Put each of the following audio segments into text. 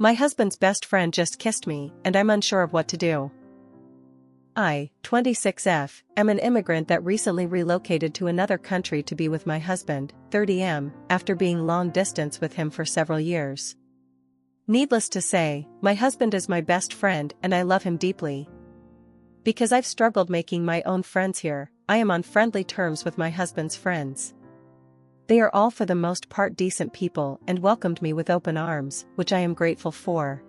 My husband's best friend just kissed me, and I'm unsure of what to do. I, 26F, am an immigrant that recently relocated to another country to be with my husband, 30M, after being long distance with him for several years. Needless to say, my husband is my best friend and I love him deeply. Because I've struggled making my own friends here, I am on friendly terms with my husband's friends. They are all for the most part decent people and welcomed me with open arms, which I am grateful for.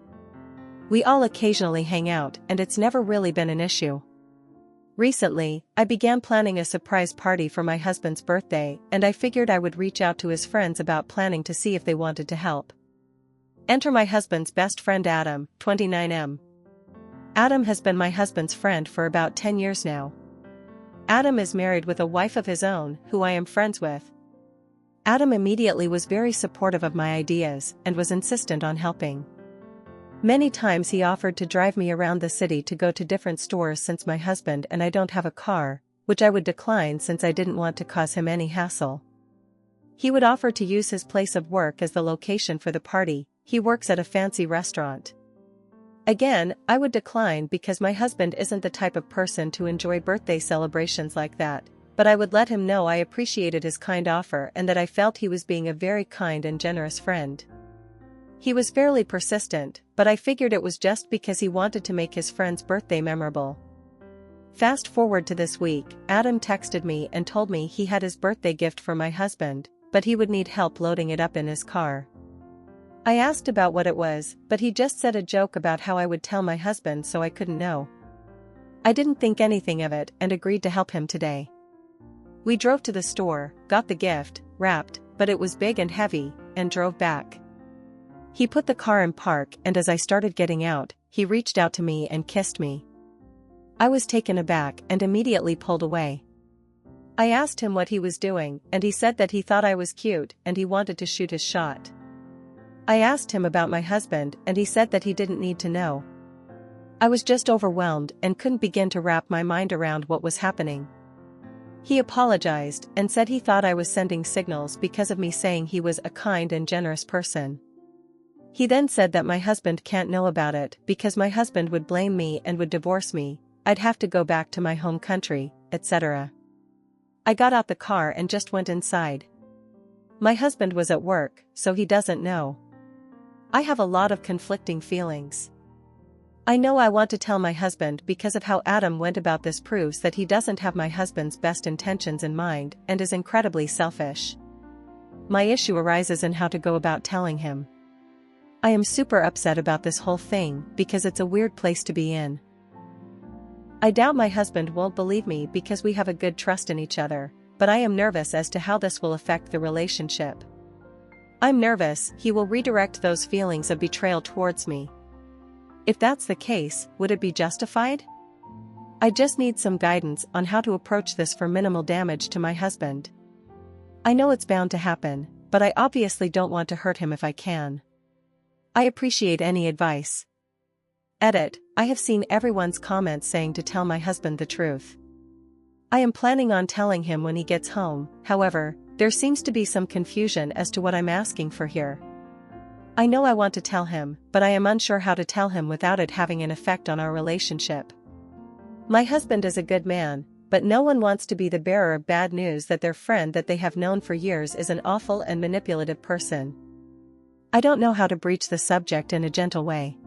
We all occasionally hang out and it's never really been an issue. Recently, I began planning a surprise party for my husband's birthday and I figured I would reach out to his friends about planning to see if they wanted to help. Enter my husband's best friend Adam, 29M. Adam has been my husband's friend for about 10 years now. Adam is married with a wife of his own, who I am friends with. Adam immediately was very supportive of my ideas and was insistent on helping. Many times he offered to drive me around the city to go to different stores since my husband and I don't have a car, which I would decline since I didn't want to cause him any hassle. He would offer to use his place of work as the location for the party. He works at a fancy restaurant. Again, I would decline because my husband isn't the type of person to enjoy birthday celebrations like that, but I would let him know I appreciated his kind offer and that I felt he was being a very kind and generous friend. He was fairly persistent, but I figured it was just because he wanted to make his friend's birthday memorable. Fast forward to this week, Adam texted me and told me he had his birthday gift for my husband, but he would need help loading it up in his car. I asked about what it was, but he just said a joke about how I would tell my husband so I couldn't know. I didn't think anything of it and agreed to help him today. We drove to the store, got the gift, wrapped, but it was big and heavy, and drove back. He put the car in park and as I started getting out, he reached out to me and kissed me. I was taken aback and immediately pulled away. I asked him what he was doing and he said that he thought I was cute and he wanted to shoot his shot. I asked him about my husband and he said that he didn't need to know. I was just overwhelmed and couldn't begin to wrap my mind around what was happening. He apologized and said he thought I was sending signals because of me saying he was a kind and generous person. He then said that my husband can't know about it because my husband would blame me and would divorce me, I'd have to go back to my home country, etc. I got out the car and just went inside. My husband was at work, so he doesn't know. I have a lot of conflicting feelings. I know I want to tell my husband because of how Adam went about this proves that he doesn't have my husband's best intentions in mind and is incredibly selfish. My issue arises in how to go about telling him. I am super upset about this whole thing because it's a weird place to be in. I doubt my husband won't believe me because we have a good trust in each other, but I am nervous as to how this will affect the relationship. I'm nervous he will redirect those feelings of betrayal towards me. If that's the case, would it be justified? I just need some guidance on how to approach this for minimal damage to my husband. I know it's bound to happen, but I obviously don't want to hurt him if I can. I appreciate any advice. Edit, I have seen everyone's comments saying to tell my husband the truth. I am planning on telling him when he gets home, however, there seems to be some confusion as to what I'm asking for here. I know I want to tell him, but I am unsure how to tell him without it having an effect on our relationship. My husband is a good man, but no one wants to be the bearer of bad news that their friend that they have known for years is an awful and manipulative person. I don't know how to breach the subject in a gentle way.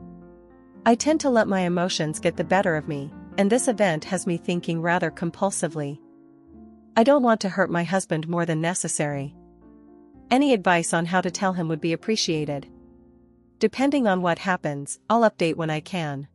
I tend to let my emotions get the better of me, and this event has me thinking rather compulsively. I don't want to hurt my husband more than necessary. Any advice on how to tell him would be appreciated. Depending on what happens, I'll update when I can.